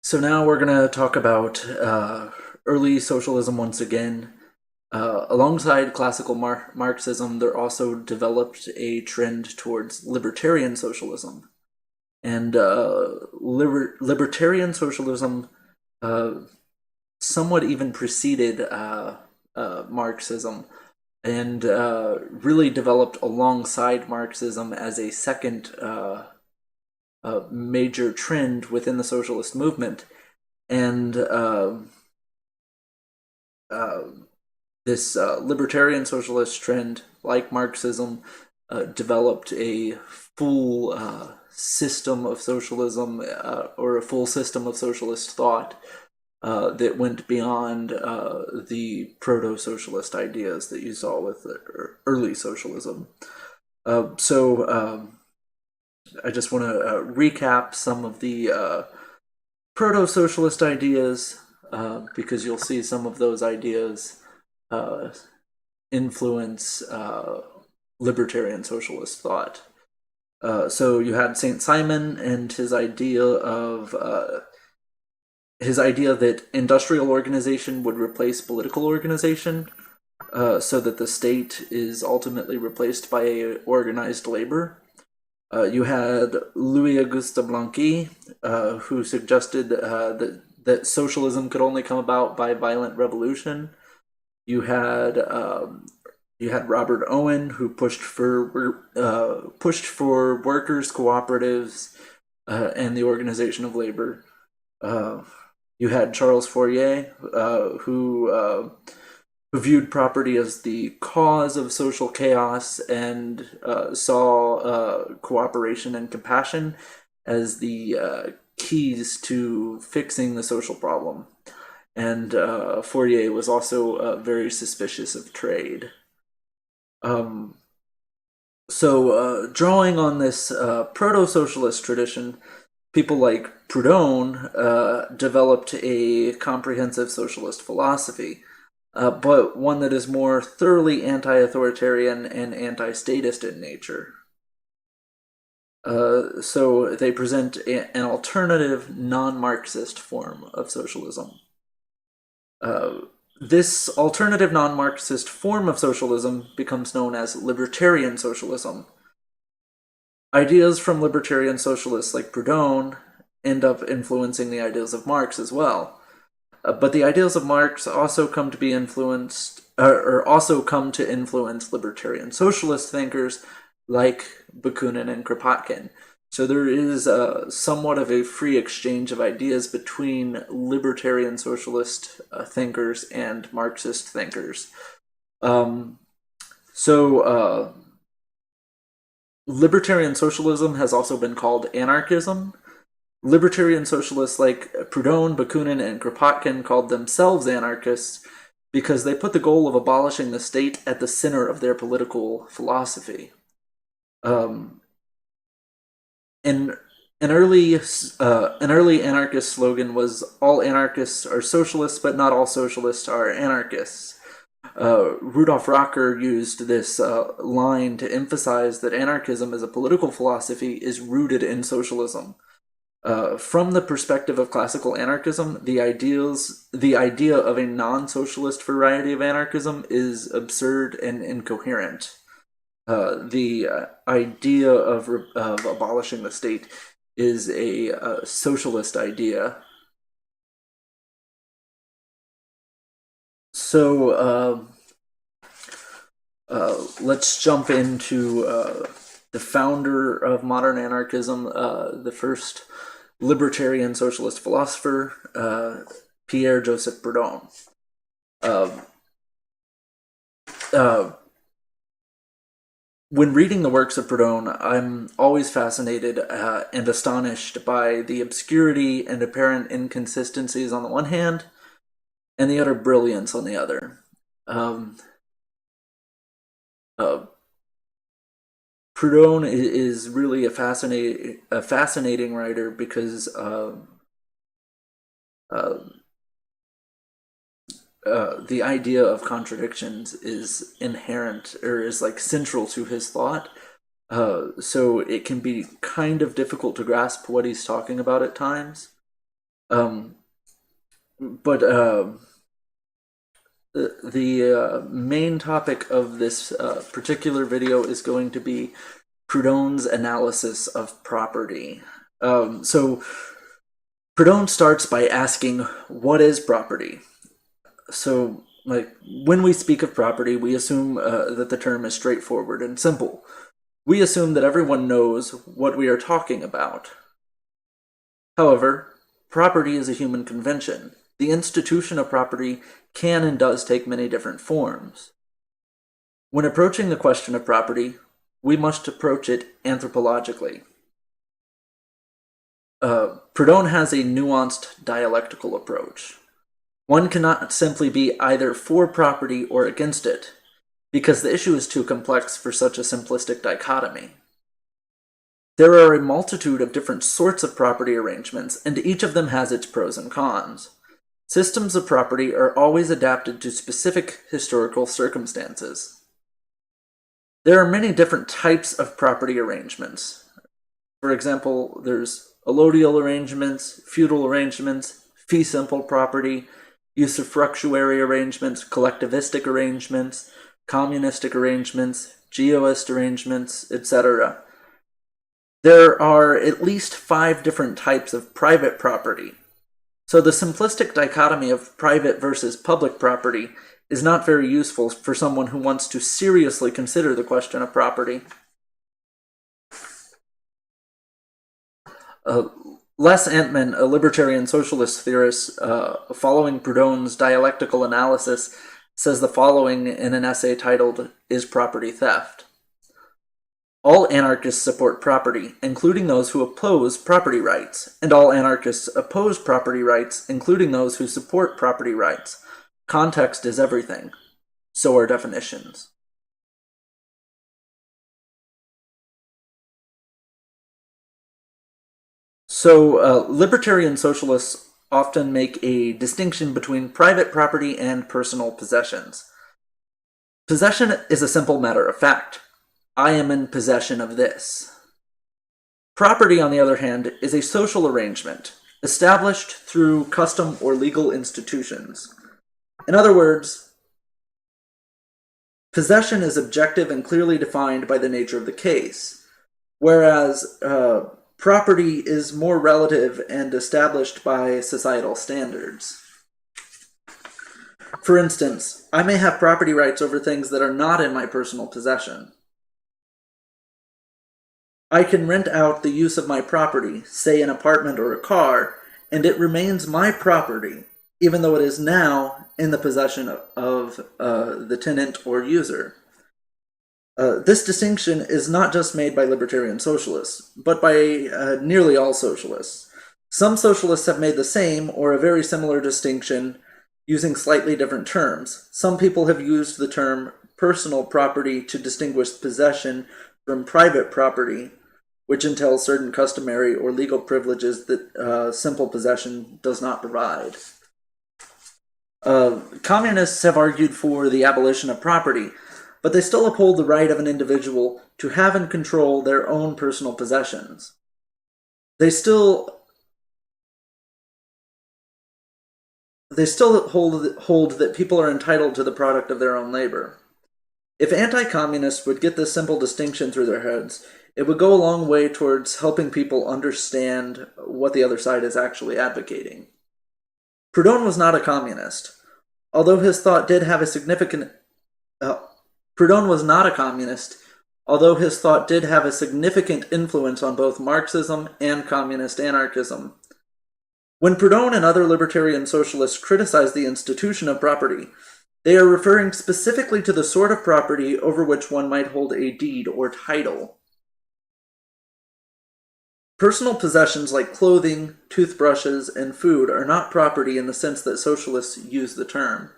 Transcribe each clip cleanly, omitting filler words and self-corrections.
So now we're going to talk about early socialism once again. Alongside classical Marxism, there also developed a trend towards libertarian socialism. And libertarian socialism uh, somewhat even preceded Marxism and really developed alongside Marxism as a second major trend within the socialist movement. And uh, this libertarian socialist trend, like Marxism, developed a full system of socialism or a full system of socialist thought that went beyond the proto-socialist ideas that you saw with early socialism. So I just want to recap some of the proto-socialist ideas because you'll see some of those ideas uh, influence libertarian socialist thought. So you had Saint Simon and his idea that industrial organization would replace political organization, so that the state is ultimately replaced by organized labor. You had Louis Auguste Blanqui, who suggested that socialism could only come about by violent revolution. You had Robert Owen, who pushed for workers' cooperatives and the organization of labor. Uh, you had Charles Fourier, who viewed property as the cause of social chaos and saw cooperation and compassion as the keys to fixing the social problem. And Fourier was also very suspicious of trade. Um, so, drawing on this proto-socialist tradition, people like Proudhon developed a comprehensive socialist philosophy, but one that is more thoroughly anti-authoritarian and anti-statist in nature. So they present an alternative, non-Marxist form of socialism. Uh, this alternative non-Marxist form of socialism becomes known as libertarian socialism. Ideas from libertarian socialists like Proudhon end up influencing the ideas of Marx as well. But the ideals of Marx also come to be influenced, or also come to influence libertarian socialist thinkers like Bakunin and Kropotkin. So there is somewhat of a free exchange of ideas between libertarian socialist thinkers and Marxist thinkers. Um, so libertarian socialism has also been called anarchism. Libertarian socialists like Proudhon, Bakunin, and Kropotkin called themselves anarchists because they put the goal of abolishing the state at the center of their political philosophy. Um, an, an early anarchist slogan was "All anarchists are socialists, but not all socialists are anarchists." Rudolf Rocker used this line to emphasize that anarchism as a political philosophy is rooted in socialism. From the perspective of classical anarchism, the idea of a non-socialist variety of anarchism is absurd and incoherent. The idea of abolishing the state is a socialist idea. So let's jump into the founder of modern anarchism, the first libertarian socialist philosopher, Pierre-Joseph Proudhon. Uh, uh, when reading the works of Proudhon, I'm always fascinated and astonished by the obscurity and apparent inconsistencies on the one hand, and the utter brilliance on the other. Um, uh, Proudhon is really a fascinating writer because uh, the idea of contradictions is inherent or is like central to his thought. So it can be kind of difficult to grasp what he's talking about at times. But the main topic of this particular video is going to be Proudhon's analysis of property. So Proudhon starts by asking, what is property? So, like, when we speak of property, we assume that the term is straightforward and simple. We assume that everyone knows what we are talking about. However, property is a human convention. The institution of property can and does take many different forms. When approaching the question of property, we must approach it anthropologically. Proudhon has a nuanced dialectical approach. One cannot simply be either for property or against it, because the issue is too complex for such a simplistic dichotomy. There are a multitude of different sorts of property arrangements, and each of them has its pros and cons. Systems of property are always adapted to specific historical circumstances. There are many different types of property arrangements. For example, there's allodial arrangements, feudal arrangements, fee simple property, usufructuary arrangements, collectivistic arrangements, communistic arrangements, geoist arrangements, etc. There are at least 5 different types of private property. So the simplistic dichotomy of private versus public property is not very useful for someone who wants to seriously consider the question of property. Les Antman, a libertarian socialist theorist, following Proudhon's dialectical analysis, says the following in an essay titled, Is Property Theft? All anarchists support property, including those who oppose property rights, and all anarchists oppose property rights, including those who support property rights. Context is everything. So are definitions. So, libertarian socialists often make a distinction between private property and personal possessions. Possession is a simple matter of fact. I am in possession of this. Property, on the other hand, is a social arrangement, established through custom or legal institutions. In other words, possession is objective and clearly defined by the nature of the case, whereas property is more relative and established by societal standards. For instance, I may have property rights over things that are not in my personal possession. I can rent out the use of my property, say an apartment or a car, and it remains my property, even though it is now in the possession of the tenant or user. This distinction is not just made by libertarian socialists, but by nearly all socialists. Some socialists have made the same or a very similar distinction using slightly different terms. Some people have used the term personal property to distinguish possession from private property, which entails certain customary or legal privileges that simple possession does not provide. Communists have argued for the abolition of property, but they still uphold the right of an individual to have and control their own personal possessions. They still hold that people are entitled to the product of their own labor. If anti-communists would get this simple distinction through their heads, it would go a long way towards helping people understand what the other side is actually advocating. Proudhon was not a communist, although his thought did have a significant influence on both Marxism and communist anarchism. When Proudhon and other libertarian socialists criticize the institution of property, they are referring specifically to the sort of property over which one might hold a deed or title. Personal possessions like clothing, toothbrushes, and food are not property in the sense that socialists use the term.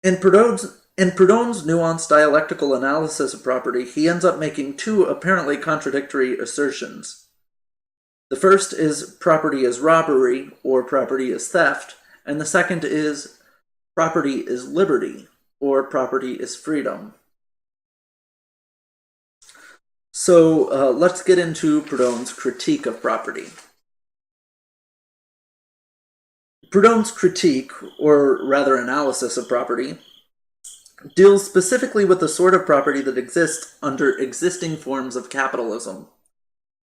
In Proudhon's nuanced dialectical analysis of property, he ends up making 2 apparently contradictory assertions. The first is property is robbery, or property is theft, and the second is property is liberty, or property is freedom. So let's get into Proudhon's critique of property. Proudhon's critique, or rather analysis of property, deals specifically with the sort of property that exists under existing forms of capitalism.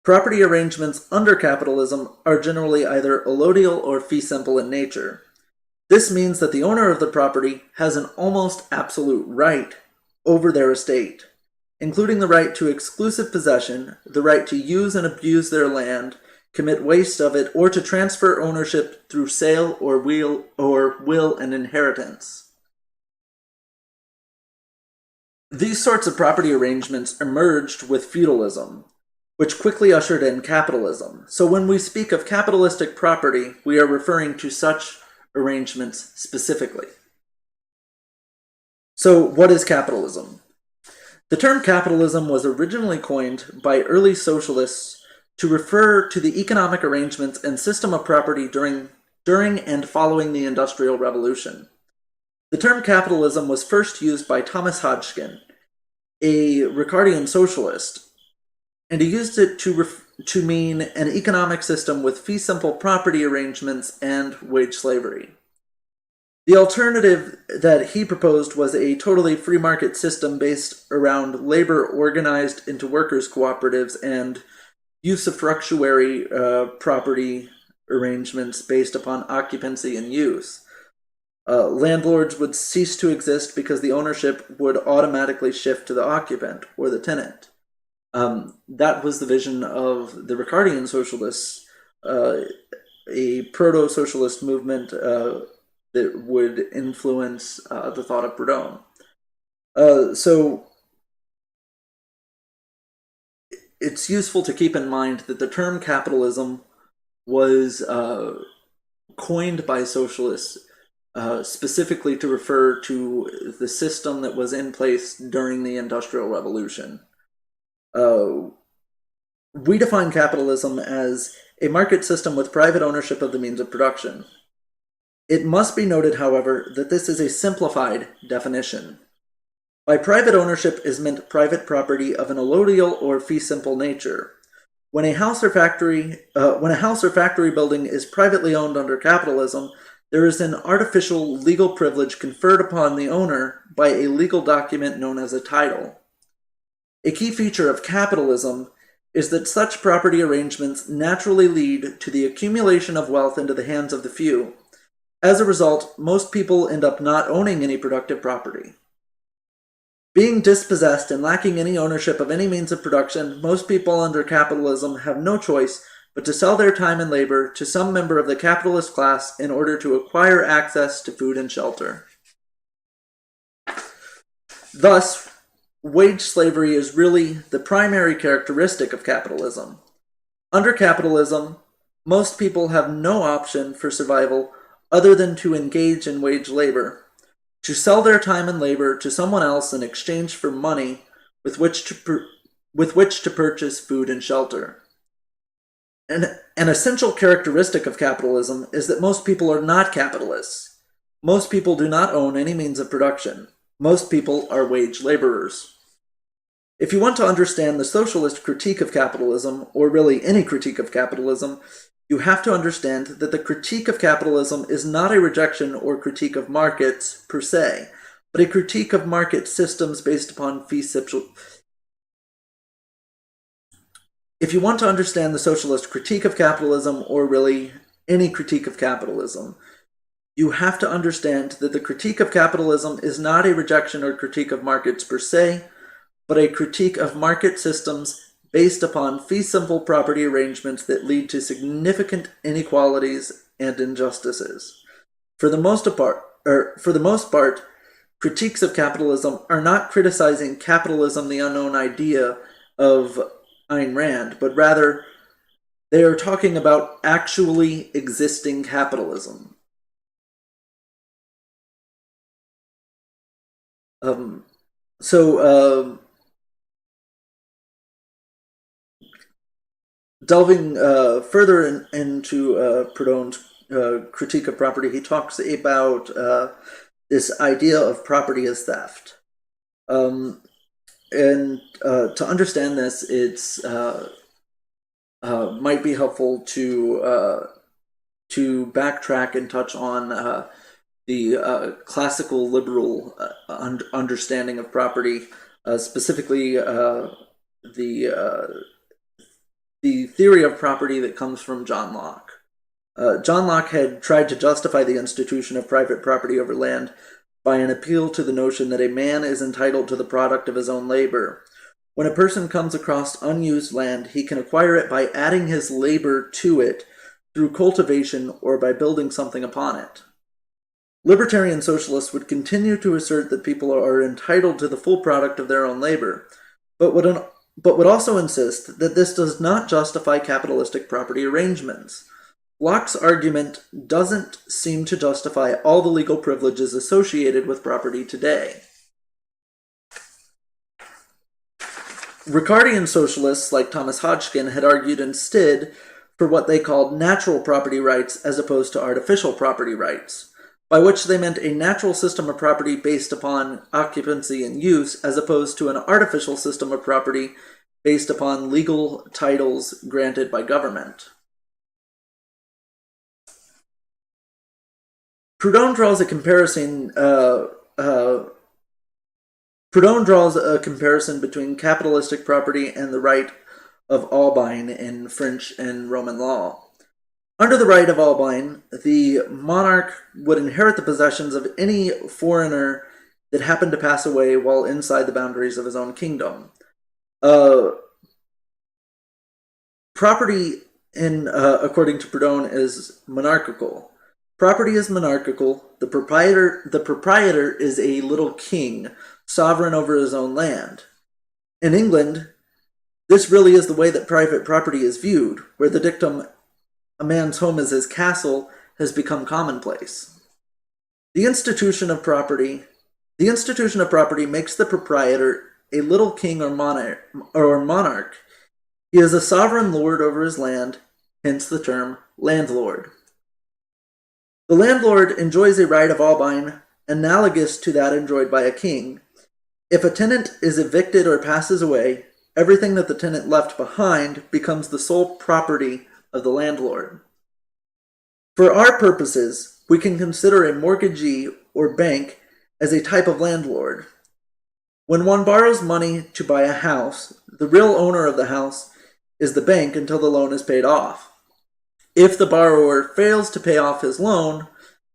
Property arrangements under capitalism are generally either allodial or fee simple in nature. This means that the owner of the property has an almost absolute right over their estate, including the right to exclusive possession, the right to use and abuse their land, commit waste of it, or to transfer ownership through sale or will and inheritance. These sorts of property arrangements emerged with feudalism, which quickly ushered in capitalism. So when we speak of capitalistic property, we are referring to such arrangements specifically. So what is capitalism? The term capitalism was originally coined by early socialists to refer to the economic arrangements and system of property during and following the Industrial Revolution. The term capitalism was first used by Thomas Hodgkin, a Ricardian socialist, and he used it to mean an economic system with fee simple property arrangements and wage slavery. The alternative that he proposed was a totally free market system based around labor organized into workers' cooperatives and usufructuary property arrangements based upon occupancy and use. Landlords would cease to exist because the ownership would automatically shift to the occupant or the tenant. That was the vision of the Ricardian socialists, a proto-socialist movement that would influence the thought of Proudhon. So it's useful to keep in mind that the term capitalism was coined by socialists specifically to refer to the system that was in place during the Industrial Revolution. We define capitalism as a market system with private ownership of the means of production. It must be noted, however, that this is a simplified definition. By private ownership is meant private property of an allodial or fee simple nature. When a house or factory building is privately owned under capitalism, there is an artificial legal privilege conferred upon the owner by a legal document known as a title. A key feature of capitalism is that such property arrangements naturally lead to the accumulation of wealth into the hands of the few. As a result, most people end up not owning any productive property. Being dispossessed and lacking any ownership of any means of production, most people under capitalism have no choice but to sell their time and labor to some member of the capitalist class in order to acquire access to food and shelter. Thus, wage slavery is really the primary characteristic of capitalism. Under capitalism, most people have no option for survival other than to engage in wage labor, to sell their time and labor to someone else in exchange for money with which to purchase food and shelter. An essential characteristic of capitalism is that most people are not capitalists. Most people do not own any means of production. Most people are wage laborers. If you want to understand the socialist critique of capitalism, or really any critique of capitalism, you have to understand that the critique of capitalism is not a rejection or critique of markets per se, but a critique of market systems based upon fee simple. If you want to understand the socialist critique of capitalism, or really any critique of capitalism, you have to understand that the critique of capitalism is not a rejection or critique of markets per se, but a critique of market systems based upon fee simple property arrangements that lead to significant inequalities and injustices. For the most part, critiques of capitalism are not criticizing capitalism, the unknown idea of Ayn Rand, but rather they are talking about actually existing capitalism. Delving further into Proudhon's critique of property, he talks about this idea of property as theft. And to understand this, it's might be helpful to to backtrack and touch on the classical liberal understanding of property, specifically the theory of property that comes from John Locke. John Locke had tried to justify the institution of private property over land by an appeal to the notion that a man is entitled to the product of his own labor. When a person comes across unused land, he can acquire it by adding his labor to it through cultivation or by building something upon it. Libertarian socialists would continue to assert that people are entitled to the full product of their own labor, but would also insist that this does not justify capitalistic property arrangements. Locke's argument doesn't seem to justify all the legal privileges associated with property today. Ricardian socialists like Thomas Hodgkin had argued instead for what they called natural property rights as opposed to artificial property rights, by which they meant a natural system of property based upon occupancy and use as opposed to an artificial system of property based upon legal titles granted by government. Proudhon draws a comparison between capitalistic property and the right of albine in French and Roman law. Under the right of albine, the monarch would inherit the possessions of any foreigner that happened to pass away while inside the boundaries of his own kingdom. Property, according to Proudhon, is monarchical. Property is monarchical. The proprietor is a little king, sovereign over his own land. In England, this really is the way that private property is viewed, where the dictum, "a man's home is his castle," has become commonplace. The institution of property makes the proprietor a little king or monarch. He is a sovereign lord over his land, hence the term landlord. The landlord enjoys a right of albine analogous to that enjoyed by a king. If a tenant is evicted or passes away, everything that the tenant left behind becomes the sole property of the landlord. For our purposes, we can consider a mortgagee or bank as a type of landlord. When one borrows money to buy a house, the real owner of the house is the bank until the loan is paid off. If the borrower fails to pay off his loan,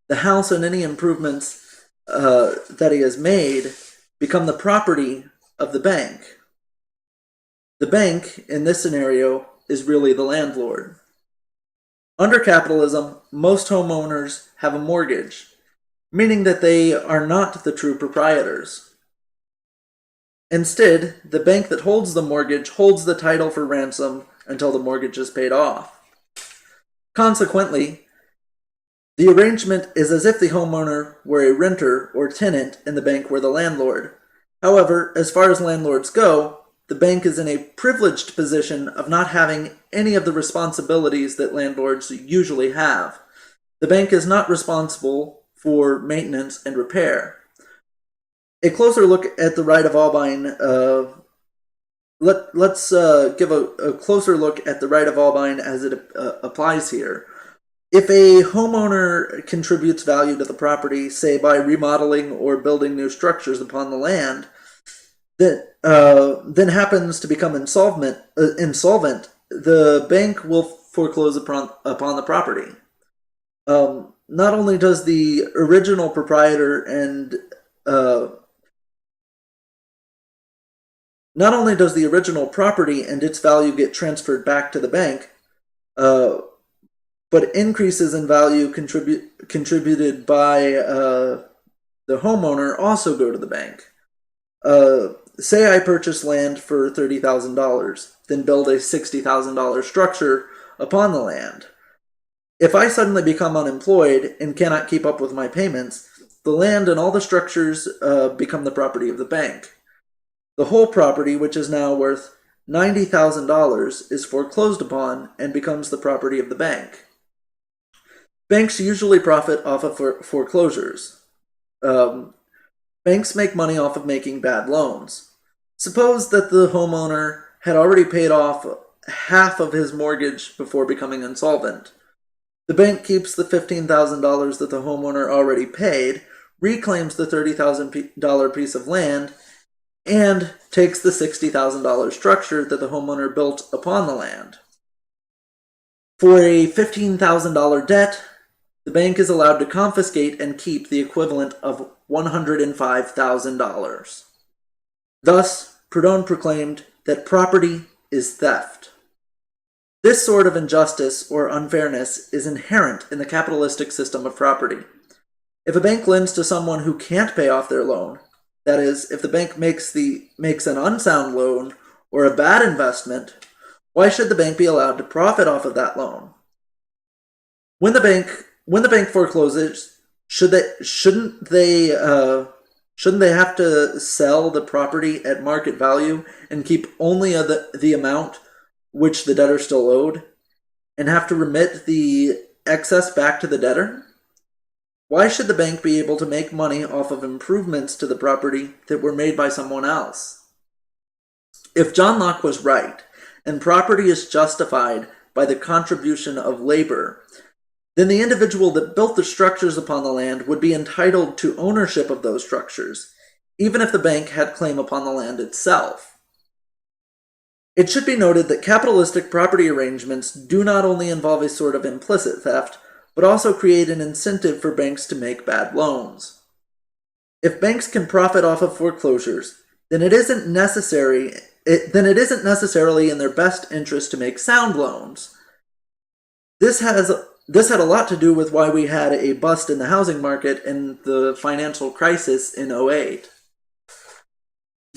the house and any improvements that he has made become the property of the bank. The bank, in this scenario, is really the landlord. Under capitalism, most homeowners have a mortgage, meaning that they are not the true proprietors. Instead, the bank that holds the mortgage holds the title for ransom until the mortgage is paid off. Consequently, the arrangement is as if the homeowner were a renter or tenant and the bank were the landlord. However, as far as landlords go, the bank is in a privileged position of not having any of the responsibilities that landlords usually have. The bank is not responsible for maintenance and repair. A closer look at the right of albine. Let's give a closer look at the right of albine as it applies here. If a homeowner contributes value to the property, say by remodeling or building new structures upon the land, that then happens to become insolvent, the bank will foreclose upon the property. Not only does the original proprietor and not only does the original property and its value get transferred back to the bank, but increases in value contributed by the homeowner also go to the bank. Say I purchase land for $30,000, then build a $60,000 structure upon the land. If I suddenly become unemployed and cannot keep up with my payments, the land and all the structures become the property of the bank. The whole property, which is now worth $90,000, is foreclosed upon and becomes the property of the bank. Banks usually profit off of foreclosures. Banks make money off of making bad loans. Suppose that the homeowner had already paid off half of his mortgage before becoming insolvent. The bank keeps the $15,000 that the homeowner already paid, reclaims the $30,000 piece of land, and takes the $60,000 structure that the homeowner built upon the land. For a $15,000 debt, the bank is allowed to confiscate and keep the equivalent of $105,000. Thus, Proudhon proclaimed that property is theft. This sort of injustice or unfairness is inherent in the capitalistic system of property. If a bank lends to someone who can't pay off their loan, that is, if the bank makes an unsound loan or a bad investment, why should the bank be allowed to profit off of that loan? When the bank forecloses, shouldn't they have to sell the property at market value and keep only the amount which the debtor still owed, and have to remit the excess back to the debtor? Why should the bank be able to make money off of improvements to the property that were made by someone else? If John Locke was right, and property is justified by the contribution of labor, then the individual that built the structures upon the land would be entitled to ownership of those structures, even if the bank had claim upon the land itself. It should be noted that capitalistic property arrangements do not only involve a sort of implicit theft, but also create an incentive for banks to make bad loans. If banks can profit off of foreclosures, then it isn't necessarily in their best interest to make sound loans. This had a lot to do with why we had a bust in the housing market and the financial crisis in 2008.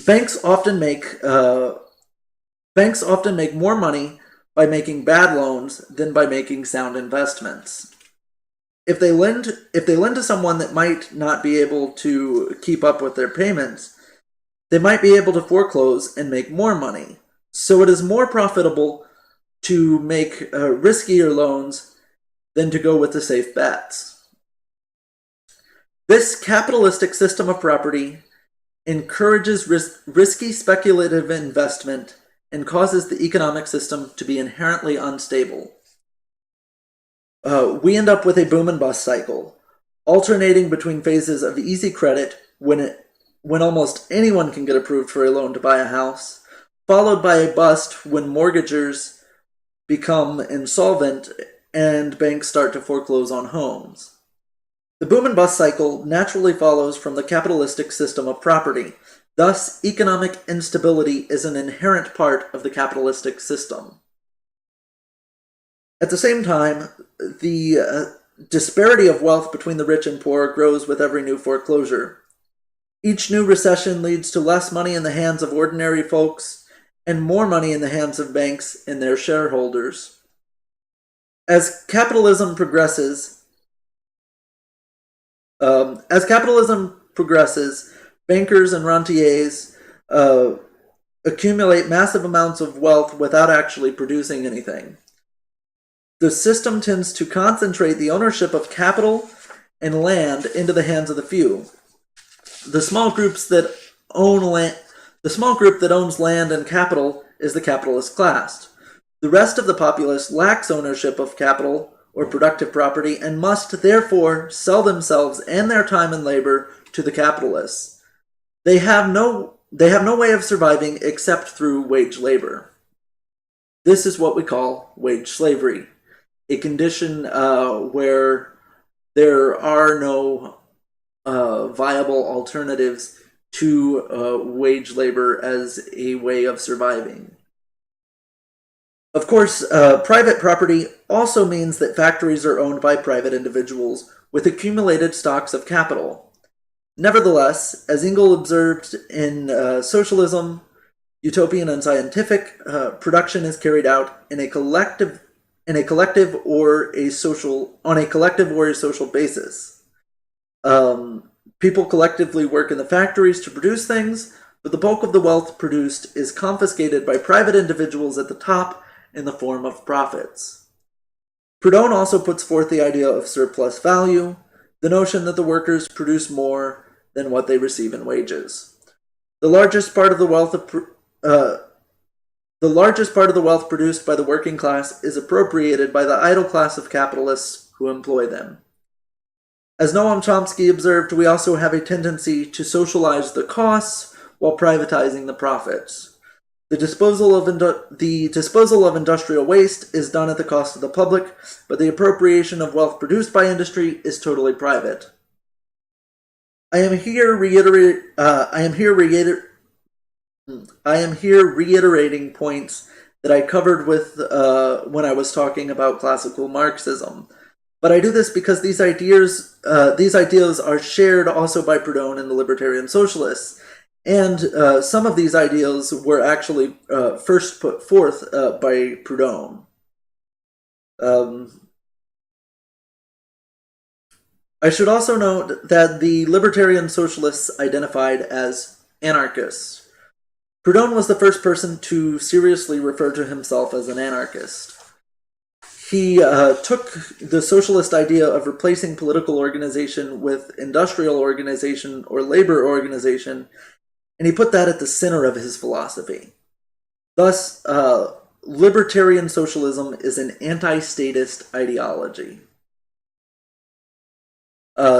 Banks often make more money by making bad loans than by making sound investments. If they lend to someone that might not be able to keep up with their payments, they might be able to foreclose and make more money. So it is more profitable to make riskier loans than to go with the safe bets. This capitalistic system of property encourages risky speculative investment and causes the economic system to be inherently unstable. We end up with a boom and bust cycle, alternating between phases of easy credit when almost anyone can get approved for a loan to buy a house, followed by a bust when mortgagers become insolvent and banks start to foreclose on homes. The boom and bust cycle naturally follows from the capitalistic system of property. Thus, economic instability is an inherent part of the capitalistic system. At the same time, the disparity of wealth between the rich and poor grows with every new foreclosure. Each new recession leads to less money in the hands of ordinary folks and more money in the hands of banks and their shareholders. As capitalism progresses, bankers and rentiers accumulate massive amounts of wealth without actually producing anything. The system tends to concentrate the ownership of capital and land into the hands of the few. The small group that owns land and capital is the capitalist class. The rest of the populace lacks ownership of capital or productive property and must therefore sell themselves and their time and labor to the capitalists. They have no way of surviving except through wage labor. This is what we call wage slavery, a condition where there are no viable alternatives to wage labor as a way of surviving. Of course, private property also means that factories are owned by private individuals with accumulated stocks of capital. Nevertheless, as Engels observed in Socialism, Utopian and Scientific, production is carried out on a collective or a social basis. People collectively work in the factories to produce things, but the bulk of the wealth produced is confiscated by private individuals at the top in the form of profits. Proudhon also puts forth the idea of surplus value, the notion that the workers produce more than what they receive in wages. The largest part of the wealth The largest part of the wealth produced by the working class is appropriated by the idle class of capitalists who employ them. As Noam Chomsky observed, we also have a tendency to socialize the costs while privatizing the profits. The disposal of industrial waste is done at the cost of the public, but the appropriation of wealth produced by industry is totally private. I am here reiterating points that I covered with when I was talking about classical Marxism. But I do this because these ideas are shared also by Proudhon and the Libertarian Socialists. And some of these ideals were actually first put forth by Proudhon. I should also note that the Libertarian Socialists identified as anarchists. Proudhon was the first person to seriously refer to himself as an anarchist. He took the socialist idea of replacing political organization with industrial organization or labor organization, and he put that at the center of his philosophy. Thus, libertarian socialism is an anti-statist ideology.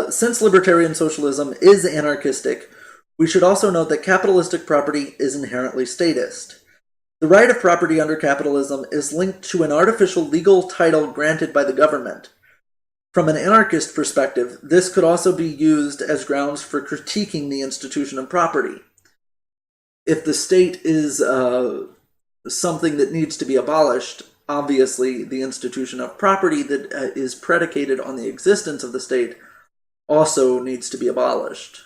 Since libertarian socialism is anarchistic, we should also note that capitalistic property is inherently statist. The right of property under capitalism is linked to an artificial legal title granted by the government. From an anarchist perspective, this could also be used as grounds for critiquing the institution of property. If the state is something that needs to be abolished, obviously the institution of property that is predicated on the existence of the state also needs to be abolished.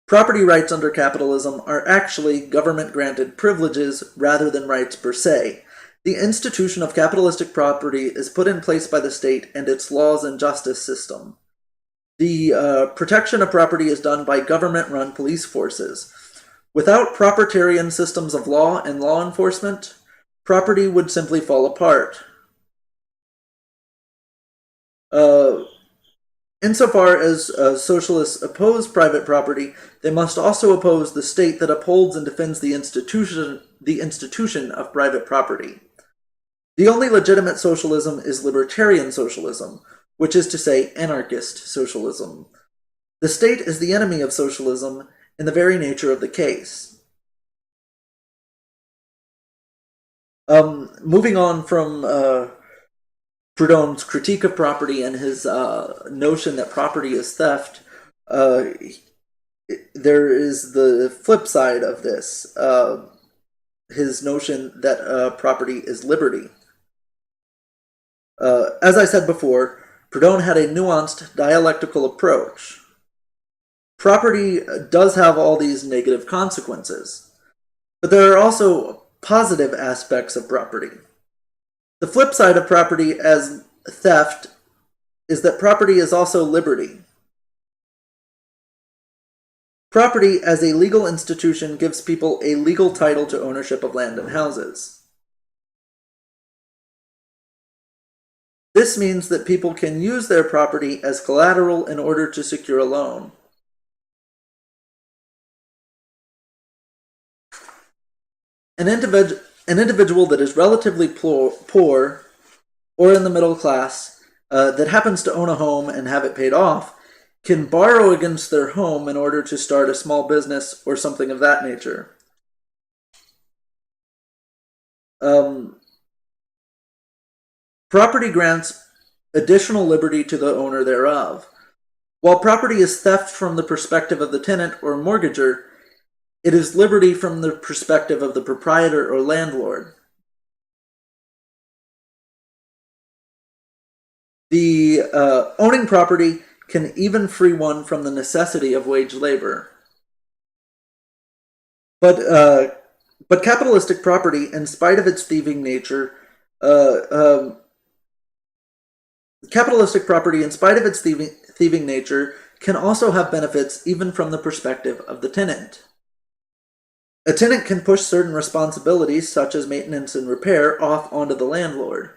Property rights under capitalism are actually government-granted privileges rather than rights per se. The institution of capitalistic property is put in place by the state and its laws and justice system. The protection of property is done by government-run police forces. Without propertarian systems of law and law enforcement, property would simply fall apart. Insofar as socialists oppose private property, they must also oppose the state that upholds and defends the institution of private property. The only legitimate socialism is libertarian socialism, which is to say anarchist socialism. The state is the enemy of socialism in the very nature of the case. Moving on from Proudhon's critique of property and his notion that property is theft, there is the flip side of this, his notion that property is liberty. As I said before, Proudhon had a nuanced dialectical approach. Property does have all these negative consequences, but there are also positive aspects of property. The flip side of property as theft is that property is also liberty. Property as a legal institution gives people a legal title to ownership of land and houses. This means that people can use their property as collateral in order to secure a loan. An individual that is relatively poor or in the middle class that happens to own a home and have it paid off can borrow against their home in order to start a small business or something of that nature. Property grants additional liberty to the owner thereof. While property is theft from the perspective of the tenant or mortgager, it is liberty from the perspective of the proprietor or landlord. The owning property can even free one from the necessity of wage labor. But capitalistic property, in spite of its thieving nature, can also have benefits even from the perspective of the tenant. A tenant can push certain responsibilities, such as maintenance and repair, off onto the landlord.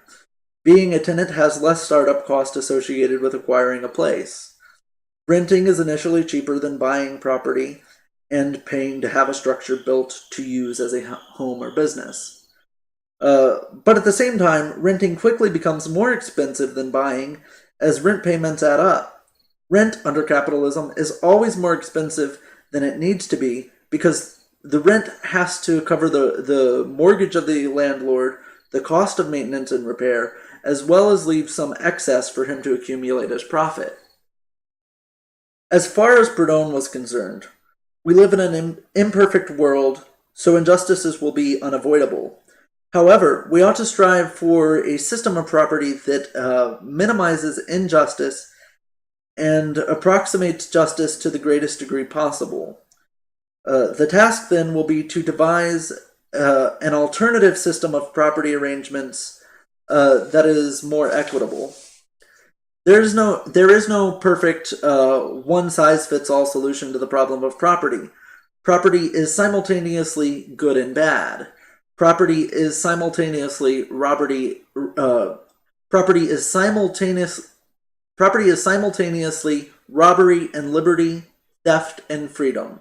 Being a tenant has less startup cost associated with acquiring a place. Renting is initially cheaper than buying property, paying to have a structure built to use as a home or business. But at the same time, renting quickly becomes more expensive than buying as rent payments add up. Rent under capitalism is always more expensive than it needs to be because the rent has to cover the mortgage of the landlord, the cost of maintenance and repair, as well as leave some excess for him to accumulate as profit. As far as Proudhon was concerned, we live in an imperfect world, so injustices will be unavoidable. However, we ought to strive for a system of property that minimizes injustice and approximates justice to the greatest degree possible. The task then will be to devise an alternative system of property arrangements that is more equitable. There is no perfect one-size-fits-all solution to the problem of property. Property is simultaneously good and bad. Property is simultaneously robbery. Property is simultaneously robbery and liberty, theft and freedom.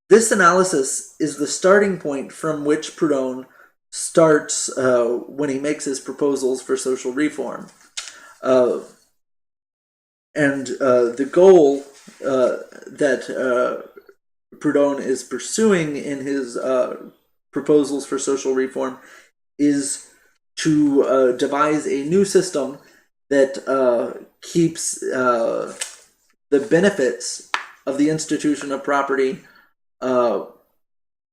This analysis is the starting point from which Proudhon starts when he makes his proposals for social reform. And the goal that Proudhon is pursuing in his proposals for social reform is to devise a new system that keeps the benefits of the institution of property,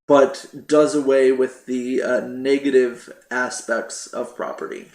but does away with the negative aspects of property.